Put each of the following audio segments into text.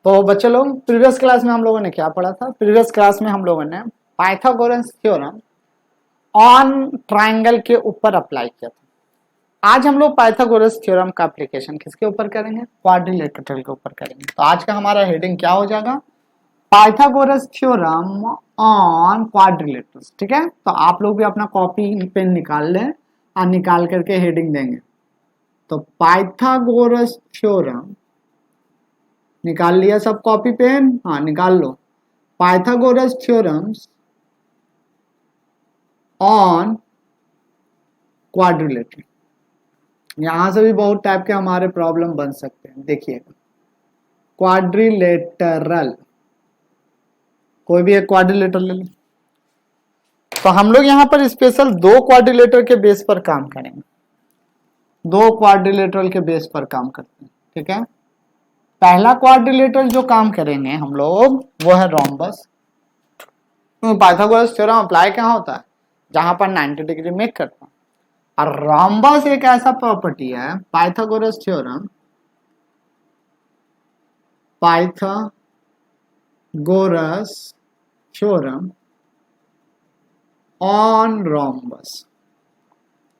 तो बच्चे लोग, प्रीवियस क्लास में हम लोगों ने क्या पढ़ा था? प्रीवियस क्लास में हम लोगों ने पाइथागोरस थ्योरम ऑन ट्राइंगल के ऊपर अप्लाई किया था। आज हम लोग पाइथागोरस थ्योरम का एप्लीकेशन किसके ऊपर करेंगे? क्वाड्रिलेटरल के ऊपर करेंगे। तो आज का हमारा हेडिंग क्या हो जाएगा? Pythagoras theorem on quadrilaterals. ठीक है, तो आप लोग भी अपना कॉपी पेन निकाल लें और निकाल करके हेडिंग देंगे। तो पाइथागोरस थ्योरम निकाल लिया सब कॉपी पेन? हाँ निकाल लो। Pythagoras theorems on quadrilateral. यहां से भी बहुत टाइप के हमारे प्रॉब्लम बन सकते हैं। देखिएगा, क्वाड्रिलेटरल, कोई भी एक क्वाड्रिलेटरल ले लो। तो हम लोग यहाँ पर स्पेशल दो क्वाड्रिलेटर के बेस पर काम करेंगे, दो क्वाड्रिलेटरल के बेस पर काम करते हैं। ठीक है, पहला क्वाड्रिलेटरल जो काम करेंगे हम लोग वो है रोम्बस। पाइथागोरस थ्योरम अप्लाई कहाँ होता है? जहां पर 90 डिग्री मेक करता है। और रोम्बस एक ऐसा प्रॉपर्टी है, Pythagoras theorem, Pythagoras theorem on rhombus.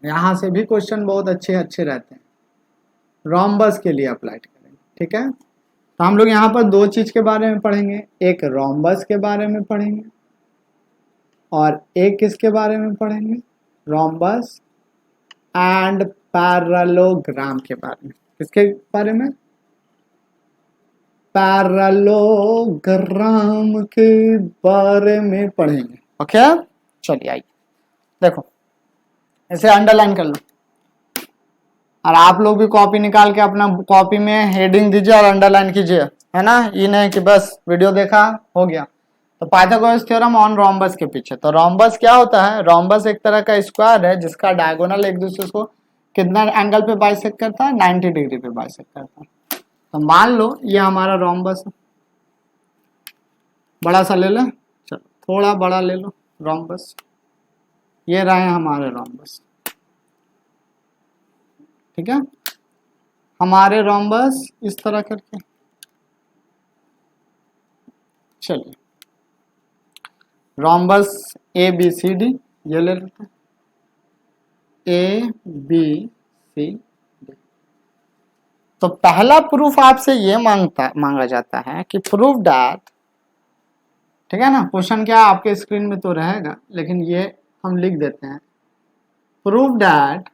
यहां से भी क्वेश्चन बहुत अच्छे अच्छे रहते हैं, रोम्बस के लिए अप्लाई करेंगे। ठीक है, तो हम लोग यहाँ पर दो चीज के बारे में पढ़ेंगे, एक रोम्बस के बारे में पढ़ेंगे और एक किसके बारे में पढ़ेंगे? रोम्बस एंड पैरेललोग्राम के बारे में। किसके बारे में? पैरेललोग्राम के बारे में पढ़ेंगे। ओके, चलिए आइए देखो, इसे अंडरलाइन कर लो और आप लोग भी कॉपी निकाल के अपना कॉपी में हेडिंग दीजिए और अंडरलाइन कीजिए, है ना। ये नहीं कि बस वीडियो देखा हो गया। तो पाइथागोरस थ्योरम ऑन रोम्बस के पीछे, तो रोम्बस क्या होता है? रोम्बस एक तरह का स्क्वायर है जिसका डायगोनल एक दूसरे को कितना एंगल पे बाइसेक्ट करता है? 90 डिग्री पे बाइसेक्ट करता है। तो मान लो ये हमारा रोम्बस है, बड़ा सा ले ले, चलो थोड़ा बड़ा ले लो रोम्बस। ये रहे हमारे रोम्बस। ठीक है, हमारे रोम्बस इस तरह करके, चलिए rhombus A B C D ये ले लेते हैं, ए बी सी डी। तो पहला प्रूफ आपसे ये मांगा जाता है कि प्रूफ दैट, ठीक है ना, क्वेश्चन क्या आपके स्क्रीन में तो रहेगा लेकिन ये हम लिख देते हैं, proof that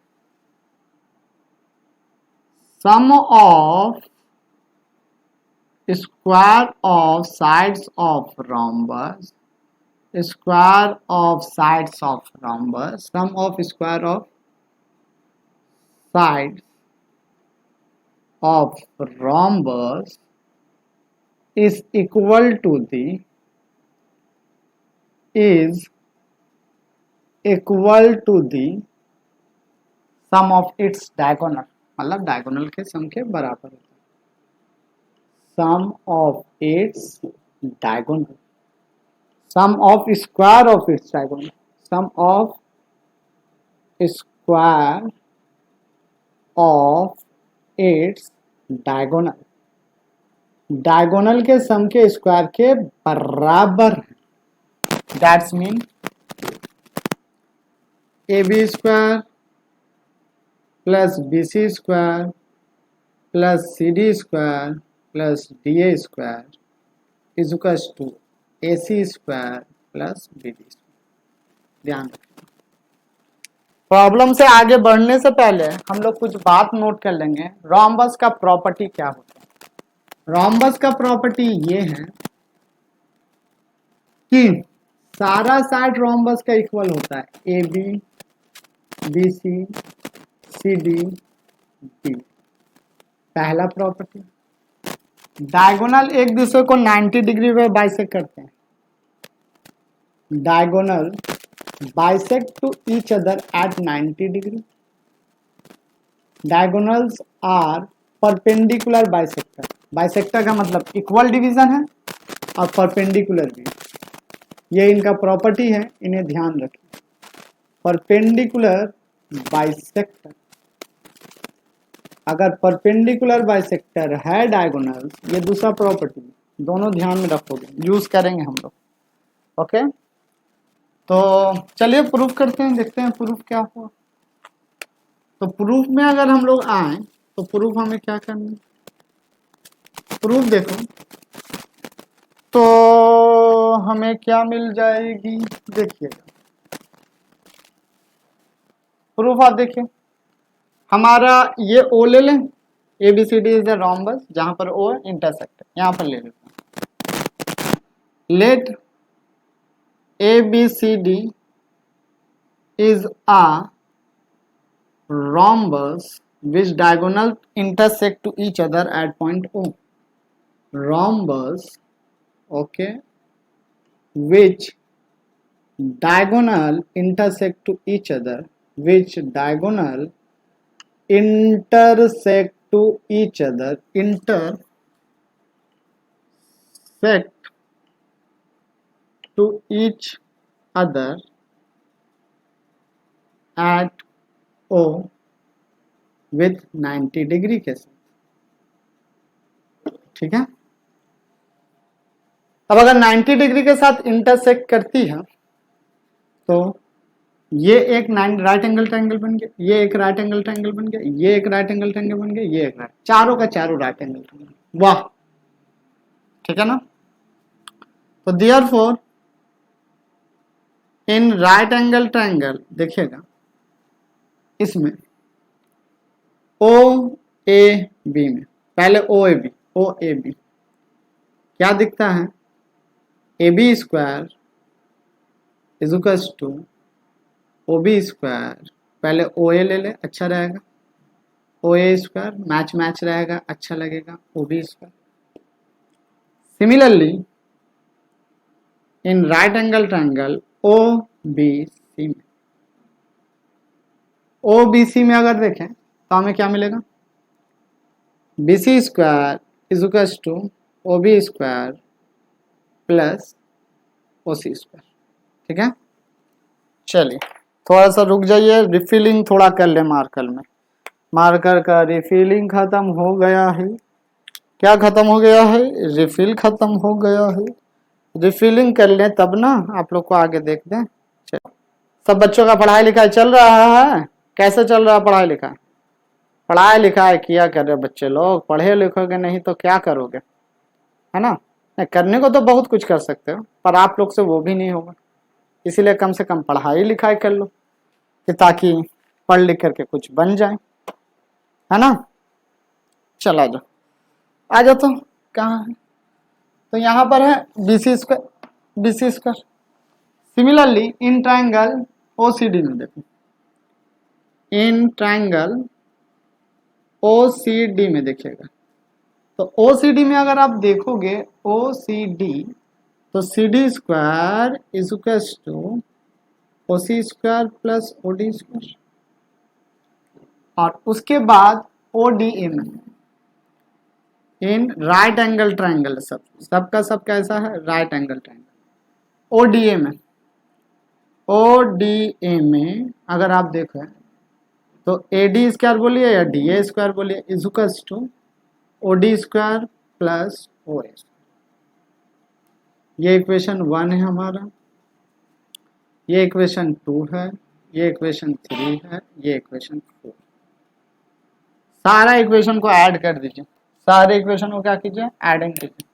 sum of square of sides of rhombus, square of sides of rhombus, sum of square of sides of rhombus is equal to the sum of its diagonal, मतलब डायगोनल के सम के बराबर होता है। sum of its diagonal, sum of square of its diagonal, sum of square of its diagonal, diagonal के sum के square के बराबर है। That's mean A B square plus B C square plus C D square plus D A square is equal to A C square plus B D square. ध्यान रखें, problem से आगे बढ़ने से पहले हम लोग कुछ बात नोट कर लेंगे। रोम्बस का प्रॉपर्टी क्या होता है? रोम्बस का प्रॉपर्टी ये है कि सारा साइड रोम्बस का इक्वल होता है, A B B C C D D. पहला प्रॉपर्टी, डायगोनल एक दूसरे को 90 डिग्री में बाइसेक्ट करते हैं, diagonal bisect to each other at 90 degree. Diagonals are perpendicular bisector. Bisector का मतलब इक्वल डिवीजन है और परपेंडिकुलर भी, ये इनका प्रॉपर्टी है, इन्हें ध्यान रखें। परपेंडिकुलर बाइसेक्टर, अगर परपेंडिकुलर बाइसेक्टर है डायगोनल, ये दूसरा प्रॉपर्टी, दोनों ध्यान में रखोगे, यूज करेंगे हम लोग। ओके, तो चलिए प्रूफ करते हैं, देखते हैं प्रूफ क्या हुआ। तो प्रूफ में अगर हम लोग आए तो प्रूफ हमें क्या करना है, प्रूफ देखो तो हमें क्या मिल जाएगी, देखिएगा प्रूफ आप देखिए, हमारा ये ओ ले लें, A B C D is the rhombus, जहां पर ओ इंटरसेक्ट है, यहां पर ले लेते हैं। Let A B C D is a rhombus which diagonal intersect to each other at point O. Rhombus, okay, which diagonal intersect to each other, which diagonal intersect to each other, intersect to each other at O with 90 degree के साथ, ठीक है। अब अगर 90 degree के साथ intersect करती है तो ये एक राइट एंगल ट्रायंगल बन गया, ये एक राइट एंगल ट्रायंगल बन गया, ये एक राइट एंगल ट्रायंगल बन गया, ये एक राइट, चारों का चारों राइट एंगल ट्रायंगल, वाह, ठीक है ना। तो therefore in right angle triangle देखिएगा, इसमें ओ ए बी में, पहले ओ ए बी क्या दिखता है, A B square is equals to O B square, पहले ओ ए ले ले अच्छा रहेगा, ओ ए स्क्वायर मैच रहेगा अच्छा लगेगा, O B square. Similarly in right angle triangle O B C में, ओ बी सी में अगर देखें तो हमें क्या मिलेगा, B C square is equals to O B square plus O C square, ठीक है। चलिए थोड़ा सा रुक जाइए, रिफिलिंग थोड़ा कर ले मार्कर में, मार्कर का रिफिलिंग खत्म हो गया है, क्या खत्म हो गया है, रिफिल खत्म हो गया है, रिफिलिंग कर लें तब ना आप लोग को आगे देख दें। चलो सब बच्चों का पढ़ाई लिखाई चल रहा है, कैसे चल रहा है पढ़ाई लिखाई, पढ़ाई लिखाई किया कर रहे बच्चे लोग, पढ़े लिखोगे नहीं तो क्या करोगे, है ना। करने को तो बहुत कुछ कर सकते हो पर आप लोग से वो भी नहीं होगा, इसीलिए कम से कम पढ़ाई लिखाई कर लो कि ताकि पढ़ लिख करके कुछ बन जाए, है ना। चला जाओ, आ जाओ, तो कहाँ है, तो यहाँ पर है B C square. Similarly in triangle O C D में देखो, इन ट्रायंगल ओ सी डी में देखिएगा, तो ओ सी डी में अगर आप देखोगे ओ सी डी, तो C D square is equal to O C square plus O D square, और उसके बाद ओ डी ए में इन राइट एंगल ट्रायंगल, सबका सब कैसा है, right angle triangle, O D A में, ओ डी ए में अगर आप देखो तो ए डी स्क्वायर बोलिए या डी ए स्क्वायर बोलिए is equal to O D square plus O A, ये इक्वेशन 1 है हमारा, ये इक्वेशन 2 है, ये इक्वेशन 3 है, ये इक्वेशन 4, सारा इक्वेशन को ऐड कर दीजिए, सारे इक्वेशन को क्या कीजिए, एडिंग कीजिए,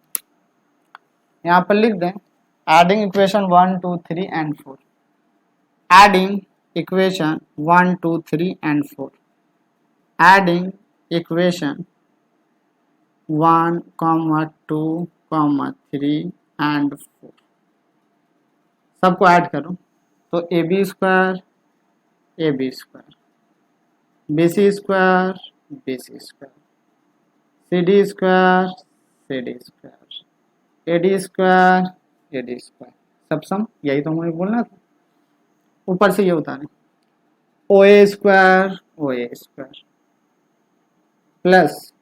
यहाँ पर लिख दें adding equation 1 2 3 and 4, adding equation 1 2 3 and 4, adding equation 1 2 3 and 4, सबको ऐड करो तो A B square B C square B C square, C D square A D square, सब सम, यही तो हमें बोलना था, ऊपर से ये उतारे O A square plus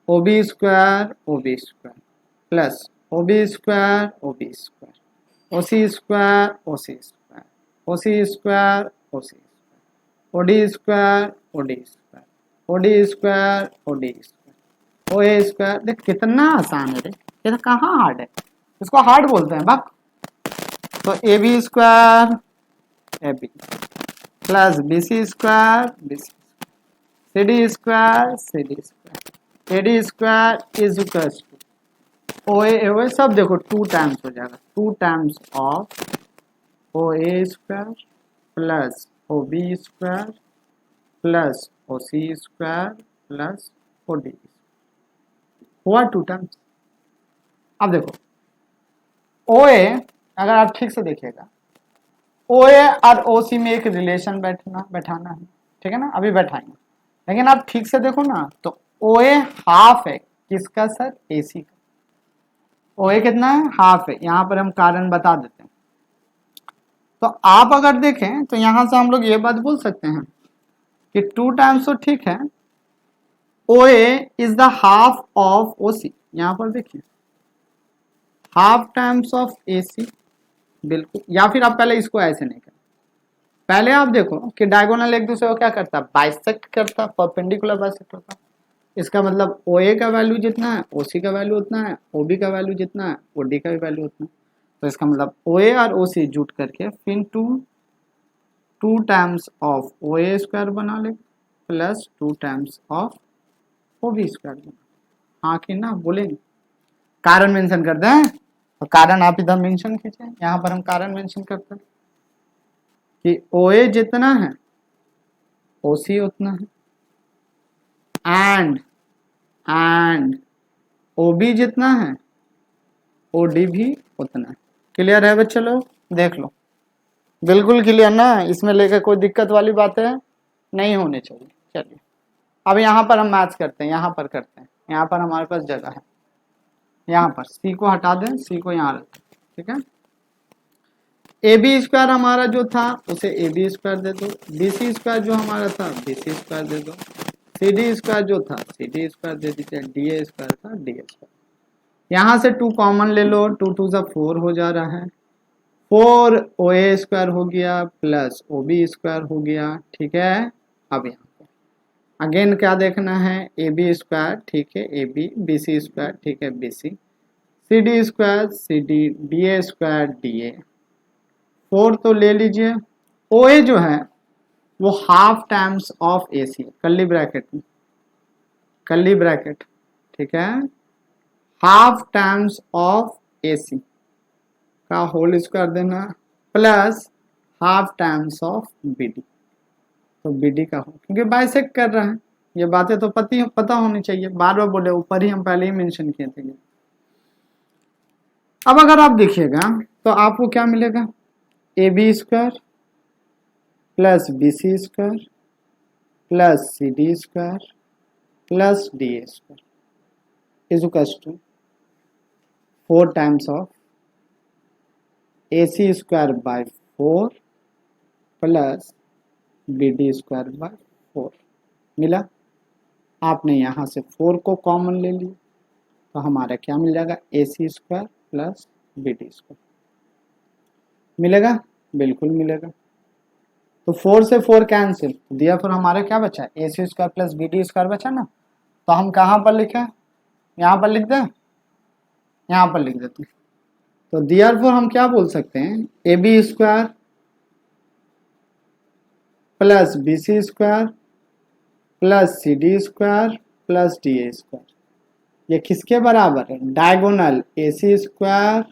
O B square plus O B square O C square O C square O D square O A square, देख कितना आसान है रे, ये तो कहाँ हार्ड है, इसको हार्ड बोलते हैं बक। तो A B square A B plus B C square B C, C D square C D square, A D square is equal to O A सब देखो 2 टाइम्स हो जाएगा, 2 times of O A square plus O B square plus O C square plus O D हुआ 2 times. अब देखो ओ ए, अगर आप ठीक से देखिएगा ओ ए और ओ सी में एक रिलेशन बैठाना है, ठीक है ना, अभी बैठाएंगे। लेकिन आप ठीक से देखो ना, तो ओ ए हाफ है किसका सर, ए सी का। ओ ए कितना है, हाफ है। यहाँ पर हम कारण बता देते हैं। तो आप अगर देखें तो यहां से हम लोग ये बात बोल सकते हैं कि 2 टाइम्स तो ठीक है, O A is the half of O C. यहां पर देखिए half times of A C, बिल्कुल। या फिर आप पहले इसको ऐसे नहीं करें, पहले आप देखो कि डायगोनल एक दूसरे को क्या करता है, बाइसेक्ट करता, परपेंडिकुलर बाइसेक्ट होता। इसका मतलब ओ ए का वैल्यू जितना है ओ सी का वैल्यू उतना है, ओ बी का वैल्यू जितना है ओ डी का भी वैल्यू उतना है। तो इसका मतलब ओ ए और ओ सी जुट करके फिर 2 times of O A square बना ले plus 2 times of O B square बना। हाँ कि ना बोलेंगे, कारण मेंशन करते हैं। तो कारण आप इधर मेंशन कीजिए, यहाँ पर हम कारण मेंशन करते हैं कि ओ ए जितना है ओ सी उतना है, एंड ओ बी जितना है ओ डी भी उतना है। क्लियर है बच्चे लोग, देख लो बिल्कुल क्लियर ना, इसमें लेकर कोई दिक्कत वाली बातें नहीं होनी चाहिए। चलिए अब यहाँ पर हम मैच करते हैं, यहाँ पर करते हैं, यहाँ पर हमारे पास जगह है, यहाँ पर सी को हटा दें, सी को यहाँ रखें, ठीक है। ए बी स्क्वायर हमारा जो था उसे ए बी स्क्वायर दे दो, बी सी स्क्वायर जो हमारा था बी सी स्क्वायर दे दो, सी डी स्क्वायर जो था सी डी स्क्वायर दे दीजिए, डी ए स्क्वायर था डी ए स्क्वायर। यहाँ से 2 कॉमन ले लो, 2 2 सा 4 हो जा रहा है, 4 ओ ए स्क्वायर हो गया प्लस ओ बी स्क्वायर हो गया, ठीक है। अब यहाँ पर अगेन क्या देखना है, ए बी स्क्वायर ठीक है A B, B C square ठीक है B C, C D square C D, D A square D A. 4 तो ले लीजिए, ओ ए जो है वो half times of A C, curly bracket में, कर्ली ब्रैकेट, ठीक है, half times of A C का होल स्क्वायर देना plus half times of B D. तो बी डी का हो, क्योंकि बाइसेक्ट कर रहा है, ये बातें तो पता होनी चाहिए, बार बार बोले, ऊपर ही हम पहले ही मेंशन किए थे। अब अगर आप देखिएगा तो आपको क्या मिलेगा, A B square plus B C square plus C D square plus D A square is equal to 4 times of A C square by 4 plus B D square by 4 मिला। आपने यहाँ से 4 को कॉमन ले लिया तो हमारा क्या मिल जाएगा, A C square plus B D square मिलेगा, बिल्कुल मिलेगा। तो 4 से 4 कैंसिल, दिया फिर हमारे क्या बचा, A C square plus B D square बचा ना। तो हम कहाँ पर लिखें, यहाँ पर लिख दें, यहाँ पर लिख देते हैं। तो देयरफॉर हम क्या बोल सकते हैं, A B square plus B C square plus C D square plus D A square, ये किसके बराबर है, diagonal A C square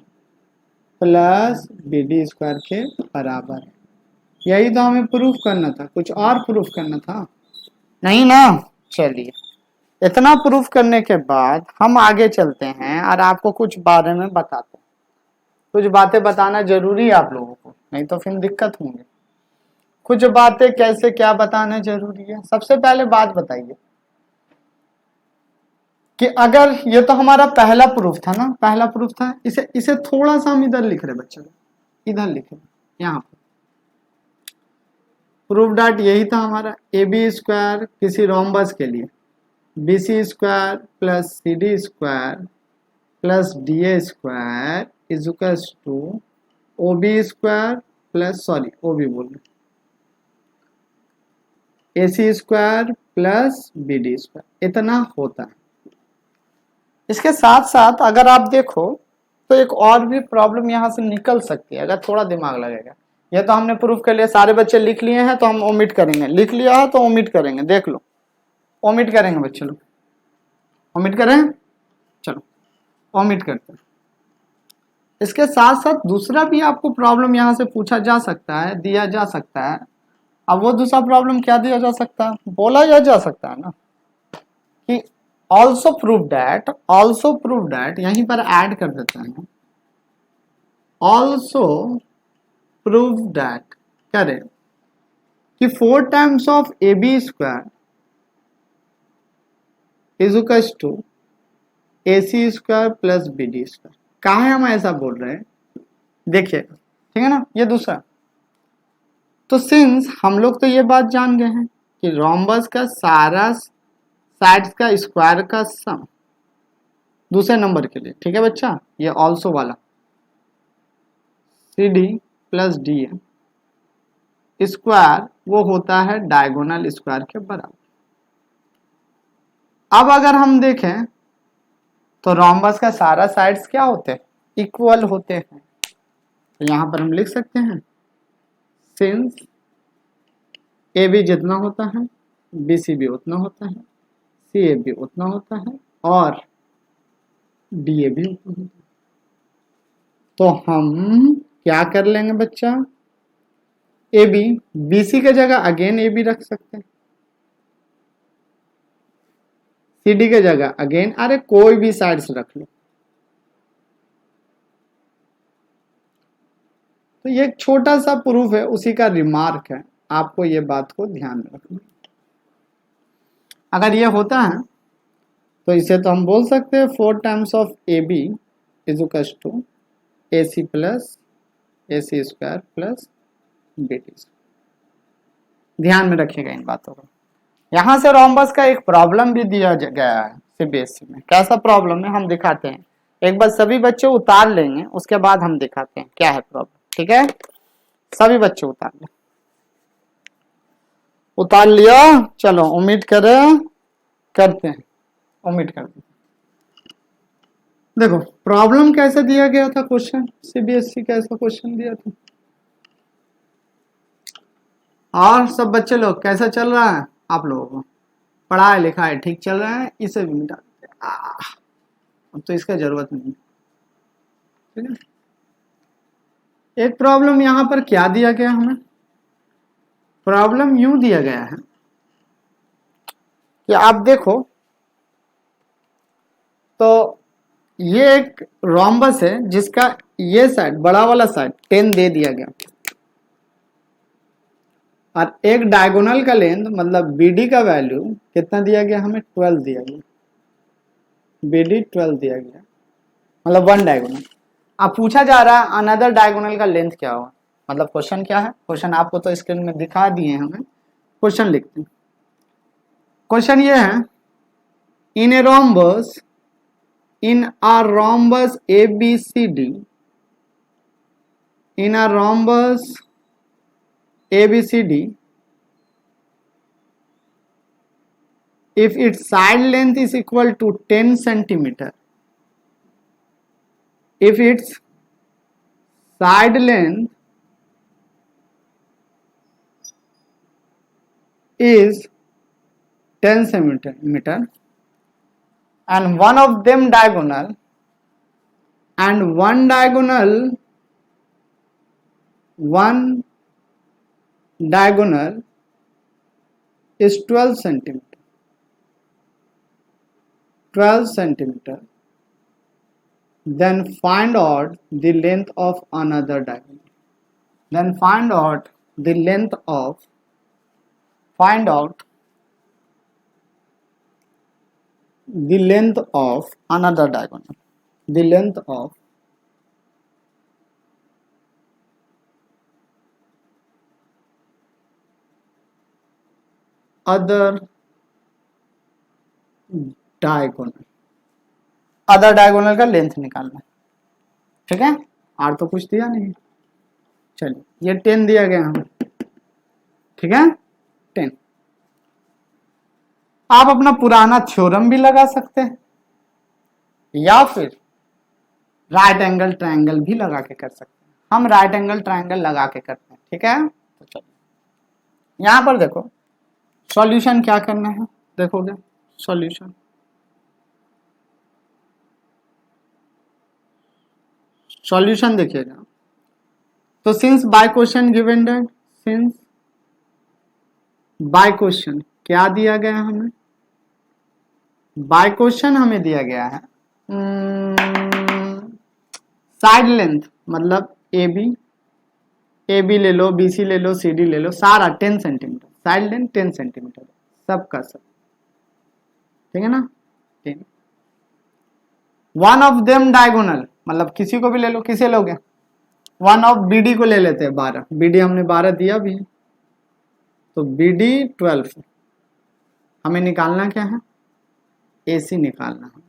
plus B D square के बराबर है। यही तो हमें प्रूफ करना था, कुछ और प्रूफ करना था नहीं ना। चलिए इतना प्रूफ करने के बाद हम आगे चलते हैं और आपको कुछ बारे में बताते हैं। कुछ बातें बताना जरूरी है आप लोगों को, नहीं तो फिर दिक्कत होंगे। कुछ बातें कैसे क्या बताना जरूरी है, सबसे पहले बात बताइए कि अगर ये तो हमारा पहला प्रूफ था ना, पहला प्रूफ था, इसे थोड़ा सा हम इधर लिख रहे बच्चे, इधर लिख रहे, यहाँ पर प्रूफ डॉट यही था हमारा, ए बी स्क्वायर किसी रोम्बस के लिए B C square plus C D square plus D A square is equal to O B square plus, sorry O B बोल रहे, A C square plus B D square, इतना होता है। इसके साथ साथ अगर आप देखो तो एक और भी प्रॉब्लम यहाँ से निकल सकती है अगर थोड़ा दिमाग लगेगा। ये तो हमने प्रूफ कर लिया, सारे बच्चे लिख लिए हैं तो हम ओमिट करेंगे, लिख लिया है तो ओमिट करेंगे। देख लो, ओमिट करेंगे बच्चे लोग, ओमिट करें, चलो ओमिट करते हैं। इसके साथ साथ दूसरा भी आपको प्रॉब्लम यहाँ से पूछा जा सकता है, दिया जा सकता है। अब वो दूसरा प्रॉब्लम क्या दिया जा सकता है, बोला जा सकता है ना कि ऑल्सो प्रूव दैट, यहीं पर ऐड कर देते हैं, ऑल्सो प्रूव दैट करें कि 4 times of A B square is equal to A C square plus B D square. काहे हम ऐसा बोल रहे हैं देखिए, ठीक है ना। ये दूसरा, तो सिंस हम लोग तो ये बात जान गए हैं कि रोम्बस का सारा साइड्स का स्क्वायर का सम दूसरे नंबर के लिए, ठीक है बच्चा, ये ऑल्सो वाला C D plus D A square वो होता है डायगोनल स्क्वायर के बराबर। अब अगर हम देखें तो रोम्बस का सारा साइड्स क्या होते हैं, इक्वल होते हैं। तो यहां पर हम लिख सकते हैं सिंस ए बी जितना होता है बी सी भी उतना होता है, सी ए भी उतना होता है और डी ए भी उतना होता है, तो हम क्या कर लेंगे बच्चा, ए बी बी सी के जगह अगेन ए बी रख सकते हैं, सी डी के जगह अगेन, अरे कोई भी साइड्स रख लो। तो ये एक छोटा सा प्रूफ है, उसी का रिमार्क है, आपको ये बात को ध्यान में रखना। अगर ये होता है तो इसे तो हम बोल सकते हैं 4 times of A B is equal to A C plus A C square plus B T square. ध्यान में रखिएगा इन बातों को। यहाँ से रोम्बस का एक प्रॉब्लम भी दिया गया है सीबीएसई में। कैसा प्रॉब्लम है हम दिखाते हैं, एक बार सभी बच्चे उतार लेंगे उसके बाद हम दिखाते हैं क्या है प्रॉब्लम, ठीक है। सभी बच्चे उतार लें, उतार लिया, चलो उम्मीद करें, करते हैं, उम्मीद करते हैं। देखो प्रॉब्लम कैसे दिया गया था, क्वेश्चन सीबीएसई कैसा क्वेश्चन दिया था, और सब बच्चे लोग कैसा चल रहा है आप लोगों को, पढ़ाई लिखाई ठीक चल रहा है, इसे भी मिटा अब तो इसका जरूरत नहीं, ठीक है। एक प्रॉब्लम यहां पर क्या दिया गया, हमें प्रॉब्लम यूं दिया गया है कि आप देखो तो ये एक रोम्बस है जिसका ये साइड बड़ा वाला साइड 10 दे दिया गया और एक डायगोनल का लेंथ मतलब बीडी का वैल्यू कितना दिया गया, हमें 12 दिया गया, बीडी 12 दिया गया, मतलब वन डायगोनल। अब पूछा जा रहा है अनदर डायगोनल का लेंथ क्या होगा, मतलब क्वेश्चन क्या है, क्वेश्चन आपको तो स्क्रीन में दिखा दिए हैं, हमें क्वेश्चन लिखते हैं। क्वेश्चन ये है, in a rhombus in a rhombus ABCD, in a rhombus ABCD, if its side length is equal to 10 centimeter, if its side length is 10 centimeter and one of them diagonal and one diagonal is 12 centimeter, then find out the length of another diagonal, then find out the length of another diagonal, the length of other diagonal का length निकालना, ठीक है। और तो कुछ दिया नहीं, चलिए ये 10 दिया गया हमें, ठीक है 10। आप अपना पुराना थ्योरम भी लगा सकते हैं, या फिर राइट एंगल ट्रायंगल भी लगा के कर सकते हैं। हम राइट एंगल ट्रायंगल लगा के करते हैं, ठीक है। तो चलो यहां पर देखो सॉल्यूशन क्या करना है, देखोगे सॉल्यूशन देखिएगा। तो since by question given that, since by question क्या दिया गया हमें, बाय क्वेश्चन हमें दिया गया है साइड लेंथ, मतलब ए बी ले लो, बी सी ले लो, सी डी ले लो, सारा 10 सेंटीमीटर, साइड लेंथ 10 सेंटीमीटर, सबका सब, ठीक है ना। 10 वन ऑफ देम डायगोनल, मतलब किसी को भी ले लो, किसे लोगे, वन ऑफ बी डी को ले लेते हैं 12, बी डी हमने 12 दिया भी है, तो बी डी 12, हमें निकालना क्या है, ए सी निकालना है।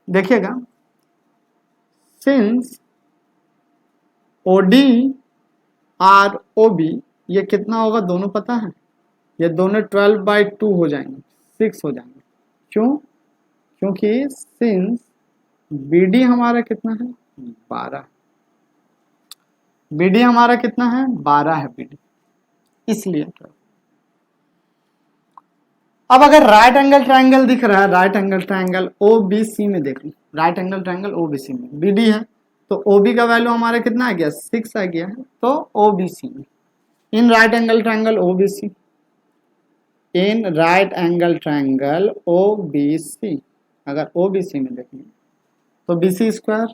देखिएगा सिंस ओडी और ओ बी ये कितना होगा दोनों पता है, ये दोनों 12/2 हो जाएंगे, 6 हो जाएंगे। क्यों, क्योंकि सिंस बी डी हमारा कितना है 12, बी डी हमारा कितना है 12 है बी डी, इसलिए। अब अगर राइट एंगल ट्रायंगल दिख रहा है, right angle triangle O B C में देख लो, right angle triangle O B C में बी डी है, तो ओ बी का वैल्यू हमारा कितना आ गया 6 आ गया है, तो ओ बी सी में in right angle triangle O B C, in right angle triangle O B C, अगर ओ बी सी में देखेंगे तो B C square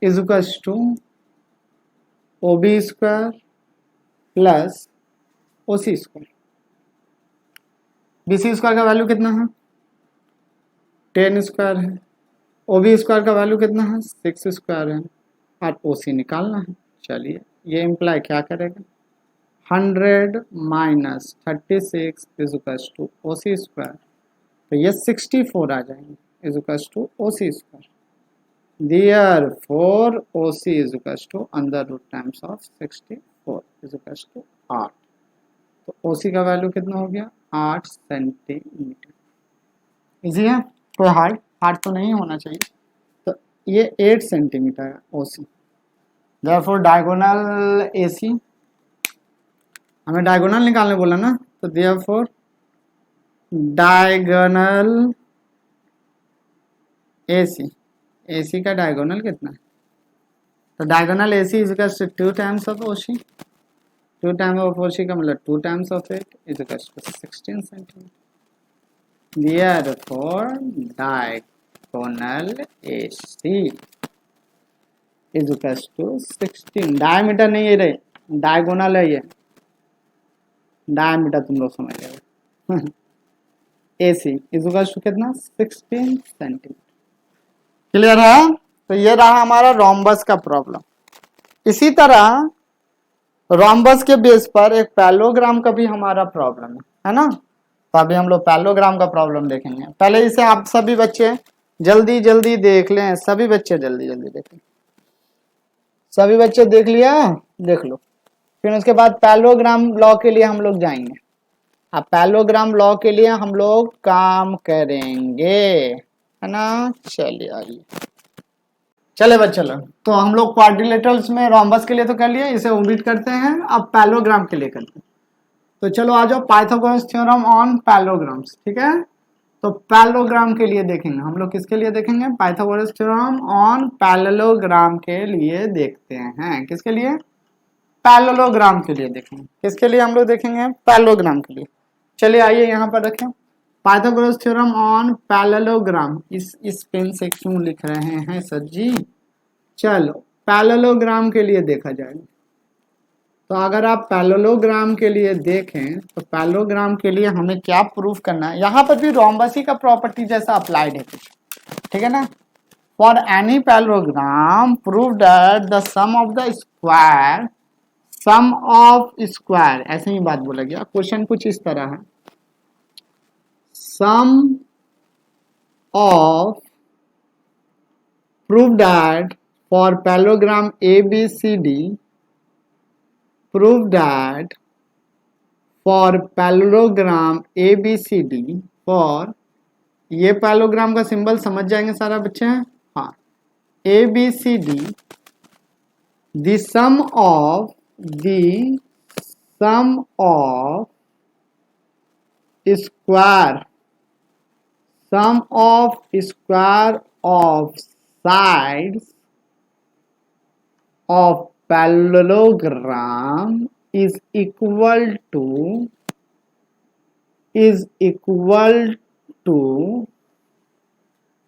is equal to O B square plus O C square. B C square का value कितना है 10 square है, O B square का value कितना है 6 स्क्वायर है, और ओ सी निकालना है। चलिए ये इम्प्लाई क्या करेगा 100 minus 36 is equal to O C square, तो ये 64 आ जाएंगे is equal to O C square, therefore O C is equal to under root times of 64 is equal to 8, तो ओ सी का वैल्यू कितना हो गया 8 सेंटीमीटर। इजी है, कोई हार्ड तो नहीं होना चाहिए। तो ये 8 सेंटीमीटर है ओ सी, therefore डायगोनल ए सी, हमें डायगोनल निकालने बोला ना, तो therefore डायगोनल ए सी का डायगोनल कितना है, तो diagonal A C is equal to 2 times of O C, 2 times of O C का मतलब 2 times of 8 is equal to 16 centimetre, therefore diagonal A C is equal to 16, diameter नहीं है रे, diagonal है ये, डायमीटर तुम लोग समझ गए। ए सी इज इक्वल टू कितना 16 सेंटीमीटर, क्लियर है। तो ये रहा हमारा रोम्बस का प्रॉब्लम। इसी तरह रोम्बस के बेस पर एक पैलोग्राम का भी हमारा प्रॉब्लम है ना, तो अभी हम लोग पैलोग्राम का प्रॉब्लम देखेंगे। पहले इसे आप सभी बच्चे जल्दी जल्दी देख लें, सभी बच्चे जल्दी जल्दी देख लें, सभी बच्चे देख लिया, देख लो, फिर उसके बाद पैलोग्राम लॉ के लिए हम लोग जाएंगे। अब पैलोग्राम लॉ के लिए हम लोग काम करेंगे, है ना। चलिए आइए, चले बच्चे लोग, तो हम लोग क्वाड्रिलेटरल्स में रोम्बस के लिए तो कर लिए, इसे ओमिट करते हैं, अब पैलोग्राम के लिए करते हैं। तो चलो आ जाओ, पाइथागोरस थ्योरम ऑन पैलोग्राम्स, ठीक है। तो पैलोग्राम के लिए देखेंगे हम लोग, किसके लिए देखेंगे, पाइथागोरस थ्योरम ऑन पैरेललोग्राम के लिए देखते हैं, किसके लिए, पैरेललोग्राम के लिए देखेंगे, किसके लिए हम लोग देखेंगे, पैरेललोग्राम के लिए। चलिए आइए यहाँ पर रखें, पाइथागोरस थ्योरम ऑन पैरेललोग्राम, इस पेन से क्यों लिख रहे हैं सर जी, चलो पैरेललोग्राम के लिए देखा जाएगा। तो अगर आप पैरेललोग्राम के लिए देखें तो पैरेललोग्राम के लिए हमें क्या प्रूफ करना है, यहाँ पर भी रोम्बसी का प्रॉपर्टी जैसा अप्लाइड है कुछ, ठीक है ना। For any parallelogram prove that the sum of the square, sum of square, ऐसे ही बात बोला गया, क्वेश्चन कुछ इस तरह है, sum of prove that for parallelogram ABCD, prove that for parallelogram ABCD for, ये पैरेललोग्राम का सिंबल समझ जाएंगे सारा बच्चे हैं, हाँ, A B C D, the sum of square, sum of square of sides of parallelogram is equal to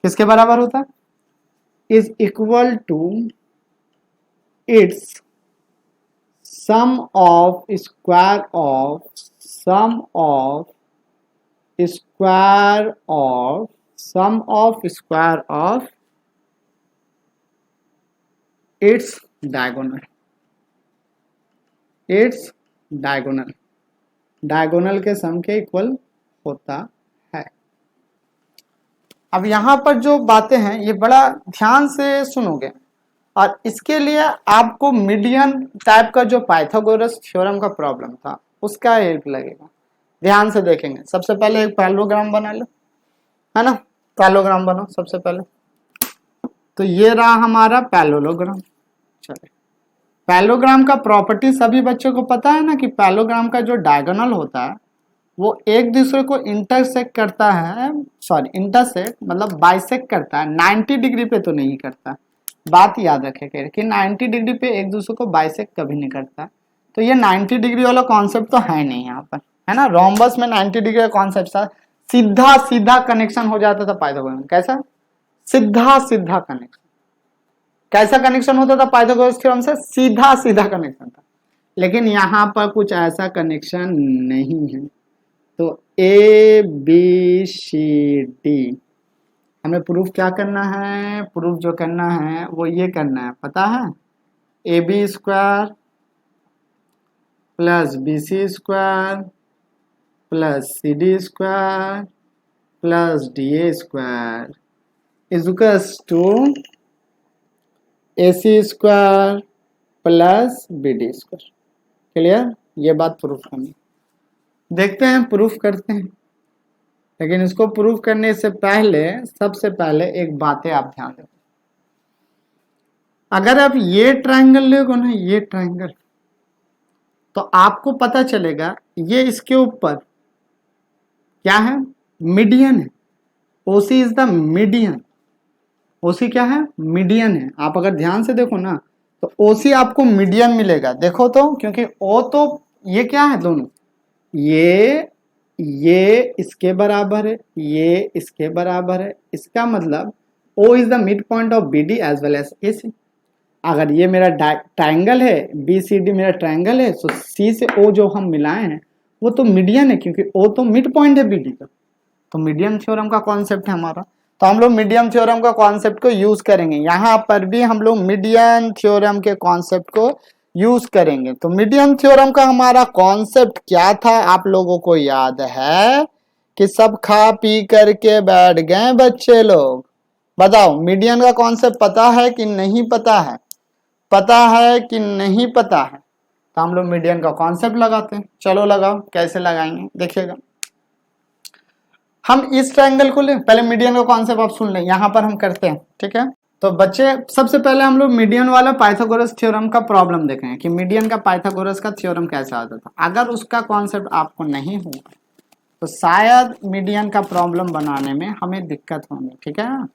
किसके बराबर होता है? is equal to its sum of square of its diagonal के सम के इक्वल होता है। अब यहां पर जो बातें हैं ये बड़ा ध्यान से सुनोगे, और इसके लिए आपको मीडियन टाइप का जो पाइथागोरस थ्योरम का प्रॉब्लम था उसका हेल्प लगेगा। ध्यान से देखेंगे। सबसे पहले एक पैरेललोग्राम बना लो, है ना, पैरेललोग्राम बनाओ सबसे पहले। तो ये रहा हमारा पैरेललोग्राम। चलिए, पैरेललोग्राम का प्रॉपर्टी सभी बच्चों को पता है ना कि पैरेललोग्राम का जो डायगोनल होता है वो एक दूसरे को इंटरसेक्ट करता है, इंटरसेक्ट मतलब बाइसेक्ट करता है, 90 डिग्री पे तो नहीं करता। बात याद रखें कि 90 डिग्री पे एक दूसरे को बाइसेक्ट कभी नहीं करता। तो ये 90 डिग्री वाला कॉन्सेप्ट तो है नहीं यहाँ पर, है ना। रोम्बस में 90 डिग्री का कॉन्सेप्ट था, सीधा कनेक्शन हो जाता था पाइथागोरस में। कैसा? सीधा कनेक्शन। कैसा कनेक्शन होता था पाइथागोरस थ्योरम से? सीधा कनेक्शन था। लेकिन यहाँ पर कुछ ऐसा कनेक्शन नहीं है। तो ए बी सी डी हमें प्रूफ क्या करना है? प्रूफ जो करना है वो ये करना है, पता है, A B square plus B C square plus C D square plus D A square equals to A C square plus B D square. Clear? ये बात प्रूफ करनी। देखते हैं, प्रूफ करते हैं। लेकिन इसको प्रूफ करने से पहले सबसे पहले एक बातें आप ध्यान दें। अगर आप ये ट्रायंगल लोगे ना, ये ट्रायंगल, तो आपको पता चलेगा ये इसके ऊपर क्या है? मीडियन है। OC is the median. OC क्या है? मीडियन है। आप अगर ध्यान से देखो ना तो ओसी आपको मीडियन मिलेगा। देखो तो, क्योंकि ओ तो ये क्या है, दोनों ये इसके बराबर है, ये इसके बराबर है। इसका मतलब O is the mid point of B D as well as A C. अगर ये मेरा ट्रायंगल है, बी सी डी मेरा ट्रायंगल है, तो सी से O जो हम मिलाए हैं वो तो मीडियन है, क्योंकि O तो मिड पॉइंट है बी डी का। तो मीडियन थ्योरम का कॉन्सेप्ट है हमारा। तो हम लोग मीडियन थ्योरम का कॉन्सेप्ट को यूज करेंगे। यहाँ पर भी हम लोग मीडियन थ्योरम के कॉन्सेप्ट को यूज करेंगे। तो मीडियन थ्योरम का हमारा कॉन्सेप्ट क्या था, आप लोगों को याद है कि सब खा पी करके बैठ गए बच्चे लोग? बताओ, मीडियन का कॉन्सेप्ट पता है कि नहीं पता है? पता है कि नहीं पता है? तो हम लोग मीडियन का कॉन्सेप्ट लगाते हैं। चलो लगाओ, कैसे लगाएंगे देखिएगा। हम इस ट्रायंगल को ले, पहले मीडियन का कॉन्सेप्ट आप सुन लें, यहां पर हम करते हैं, ठीक है। तो बच्चे सबसे पहले हम लोग मीडियन वाला पाइथागोरस थ्योरम का प्रॉब्लम देखेंगे कि मीडियन का पाइथागोरस का थ्योरम कैसा आता था। अगर उसका कॉन्सेप्ट आपको नहीं हुआ तो शायद मीडियन का प्रॉब्लम बनाने में हमें दिक्कत होगी, ठीक है।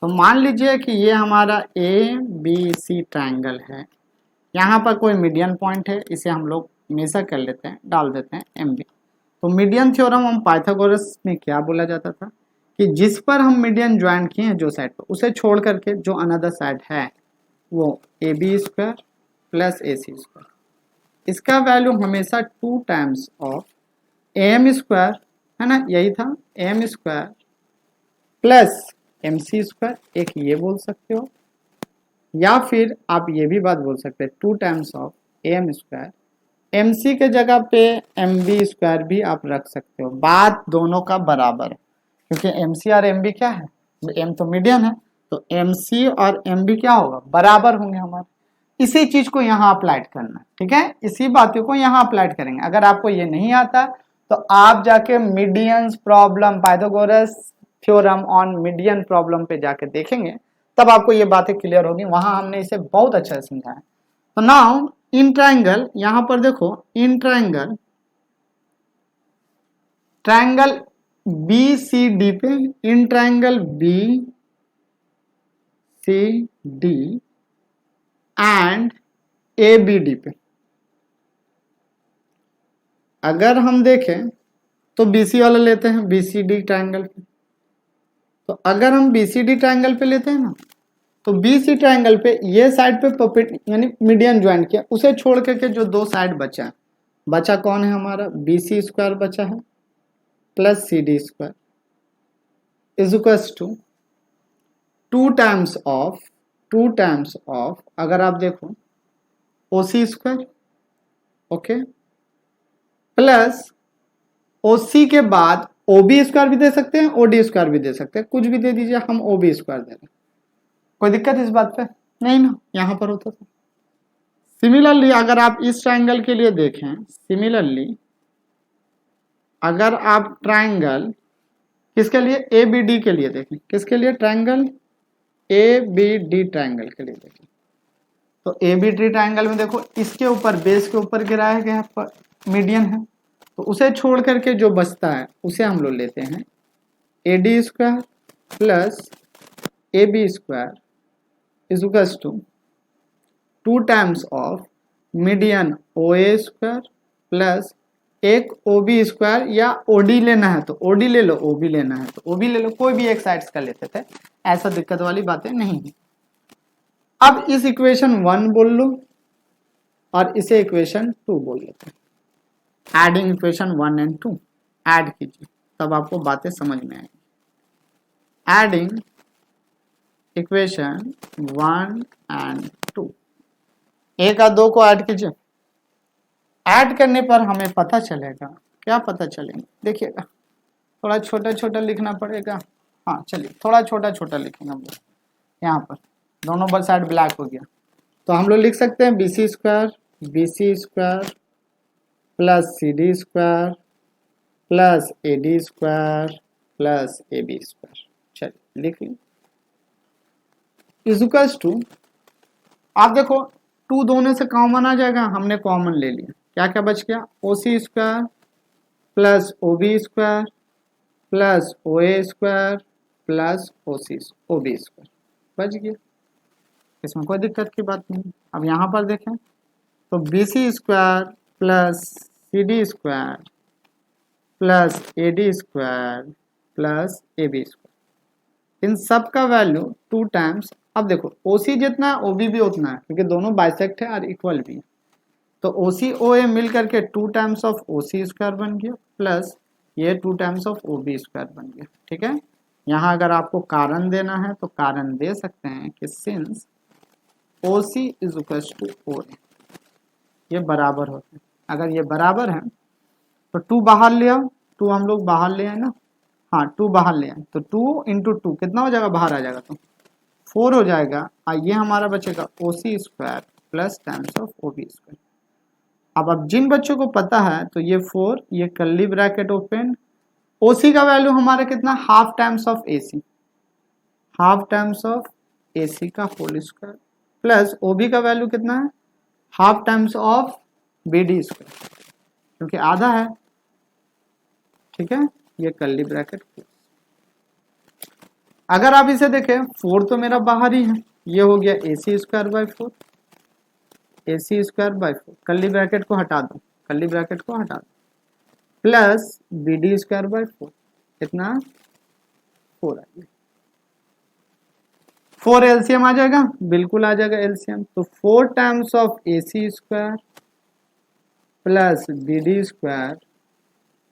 तो मान लीजिए कि ये हमारा ए बी सी ट्रायंगल है, यहाँ पर कोई मीडियन पॉइंट है, इसे हम लोग मेजर कर लेते हैं, डाल देते हैं एम बी। तो मीडियन थ्योरम हम पाइथागोरस में क्या बोला जाता था कि जिस पर हम मीडियन ज्वाइन किए हैं जो साइड पर, उसे छोड़ करके जो अनदर साइड है वो A B square plus A C square, इसका वैल्यू हमेशा 2 times of A M square, है ना, यही था, A M square plus M C square. एक ये बोल सकते हो, या फिर आप ये भी बात बोल सकते हैं 2 times of A M square. M C के जगह पे एम बी स्क्वायर भी आप रख सकते हो। बात दोनों का बराबर है, क्योंकि एम सी और एम बी क्या है, एम तो मीडियन है, तो एम सी और एम बी क्या होगा, बराबर होंगे हमारे। इसी चीज को यहाँ अप्लाइड करना है, ठीक है, इसी बातों को यहाँ अप्लाइड करेंगे। अगर आपको ये नहीं आता तो आप जाके medians problem, Pythagoras theorem on median problem पे जाके देखेंगे, तब आपको ये बातें क्लियर होगी। वहां हमने इसे बहुत अच्छा समझाया। तो नाउ इन ट्रायंगल, यहां पर देखो इन triangle, triangle B C D पे, इन triangle B C D and A B D पे अगर हम देखें तो बीसी वाला लेते हैं, बीसीडी ट्रायंगल पे। तो अगर हम बीसीडी ट्रायंगल पे लेते हैं ना, तो बीसी ट्रायंगल पे ये साइड पे परपेंडिकुलर यानी मीडियन ज्वाइंट किया, उसे छोड़ करके जो दो साइड बचा, बचा कौन है हमारा, बीसी स्क्वायर बचा है plus C D square is equals to two times of अगर आप देखो OC square, okay, plus OC के बाद ओबी स्क्वायर भी दे सकते हैं, ओडी स्क्वायर भी दे सकते हैं, कुछ भी दे दीजिए, हम ओबी स्क्वायर दे रहे हैं। कोई दिक्कत इस बात पे नहीं ना, यहां पर होता था। सिमिलरली अगर आप इस ट्रायंगल के लिए देखें, सिमिलरली अगर आप ट्रायंगल किसके लिए, ए बी डी के लिए देखें, किसके लिए, triangle A B D triangle के लिए देखें, तो ए बी डी ट्रायंगल में देखो इसके ऊपर, बेस के ऊपर गिराया गया मीडियन है, तो उसे छोड़ करके जो बचता है उसे हम लोग लेते हैं A D square plus A B square is equals to two times of median O A square plus एक ओ बी स्क्वायर, या ओडी लेना है तो ओडी ले लो, ओबी लेना है तो ओबी ले लो, कोई भी एक साइड्स का लेते थे, ऐसा दिक्कत वाली बातें नहीं है। अब इस इक्वेशन 1 बोल लो और इसे इक्वेशन 2 बोल लेते हैं। एडिंग इक्वेशन 1 एंड 2 ऐड कीजिए, तब आपको बातें समझ में आएंगी। एडिंग इक्वेशन 1 एंड 2, एक और दो को ऐड कीजिए। ऐड करने पर हमें पता चलेगा, क्या पता चलेगा, देखिएगा थोड़ा छोटा छोटा लिखना पड़ेगा। हाँ चलिए थोड़ा छोटा छोटा लिखेंगे हम लोग, यहाँ पर दोनों पर साइड ब्लैक हो गया, तो हम लोग लिख सकते हैं BC square plus C D square plus A D square plus A B square. चलिए लिख ली इक्वल्स टू, आप देखो टू दोनों से कॉमन आ जाएगा, हमने कॉमन ले लिया, क्या क्या बच गया, O C square plus O B square plus O A square plus O B square बच गया, इसमें कोई दिक्कत की बात नहीं। अब यहाँ पर देखें तो B C square plus C D square plus A D square plus A B square, इन सब का वैल्यू 2 टाइम्स। अब देखो ओसी जितना है ओबी भी उतना है, क्योंकि दोनों बाइसेक्ट है और इक्वल भी है, तो ओसी ओ ए मिल करके 2 टाइम्स ऑफ ओसी स्क्वायर बन गया प्लस ये 2 टाइम्स ऑफ ओबी स्क्वायर बन गया। ठीक है, यहाँ अगर आपको कारण देना है तो कारण दे सकते हैं कि since O C is equal to O A, ये बराबर होते हैं। अगर ये बराबर है तो 2 बाहर ले आओ, 2 हम लोग बाहर ले आए ना, हाँ 2 बाहर ले आए, तो 2 इंटू 2 कितना हो जाएगा, बाहर आ जाएगा तो 4 हो जाएगा, और ये हमारा बचेगा O C square plus times of O B square. अब जिन बच्चों को पता है तो ये 4, ये curly bracket open, O C का वैल्यू हमारा कितना, half times of A C, half times of A C का whole square plus O B का वैल्यू कितना है, half times of B D square, क्योंकि आधा है। ठीक है, ये कर्ली ब्रैकेट। अगर आप इसे देखें 4 तो मेरा बाहर ही है, ये हो गया A C square by 4, A C square by 4, curly bracket को हटा दो, कर्ली ब्रैकेट को हटा दो, plus B D square by 4, कितना 4 आ गया, 4 एलसीएम आ जाएगा, बिल्कुल आ जाएगा एलसीएम, तो 4 times of A C square plus B D square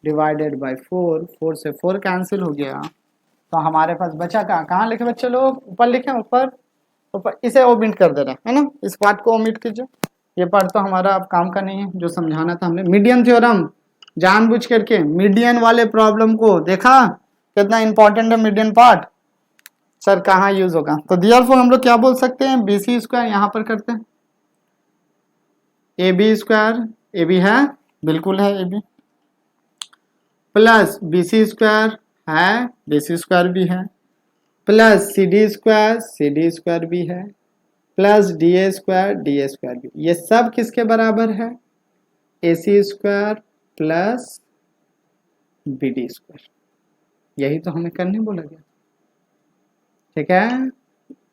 divided by 4, 4 से 4 कैंसिल हो गया, तो हमारे पास बचा कहाँ लिखे बच्चे लोग, ऊपर लिखे, ऊपर ऊपर, इसे ओमिट कर देना है ना, इस पार्ट को ओमिट कीजिए, ये पार्ट तो हमारा अब काम का नहीं है, जो समझाना था हमने मीडियन थ्योरम, जानबूझ करके मीडियन वाले प्रॉब्लम को देखा कितना इंपॉर्टेंट है मीडियन पार्ट, सर कहाँ यूज होगा। तो देयरफॉर हम लोग क्या बोल सकते हैं, बी सी स्क्वायर यहाँ पर करते हैं, A B square, A B है, बिल्कुल है A B, plus BC square है, BC स्क्वायर भी है, प्लस CD स्क्वायर भी है, प्लस DA स्क्वायर भी। ये सब किसके बराबर है? AC square plus BD square. यही तो हमें करने बोला गया, ठीक है।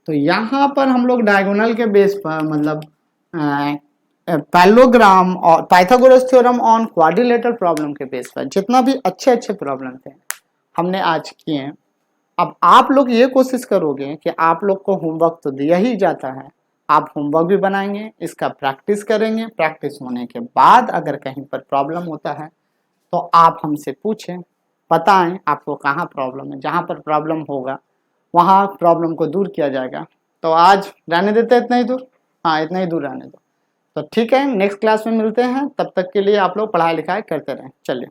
तो यहाँ पर हम लोग डायगोनल के बेस पर, मतलब पैरेललोग्राम और Pythagoras theorem on quadrilateral problem के बेस पर जितना भी अच्छे अच्छे प्रॉब्लम थे हमने आज किए हैं। अब आप लोग ये कोशिश करोगे कि आप लोग को होमवर्क तो दिया ही जाता है, आप होमवर्क भी बनाएंगे, इसका प्रैक्टिस करेंगे। प्रैक्टिस होने के बाद अगर कहीं पर प्रॉब्लम होता है तो आप हमसे पूछें, बताएं आपको कहाँ प्रॉब्लम है। जहाँ पर प्रॉब्लम होगा वहाँ प्रॉब्लम को दूर किया जाएगा। तो आज रहने देते हैं इतना ही दूर, हाँ इतना ही दूर रहने दो। तो ठीक है, नेक्स्ट क्लास में मिलते हैं, तब तक के लिए आप लोग पढ़ाई लिखाई करते रहें। चलिए।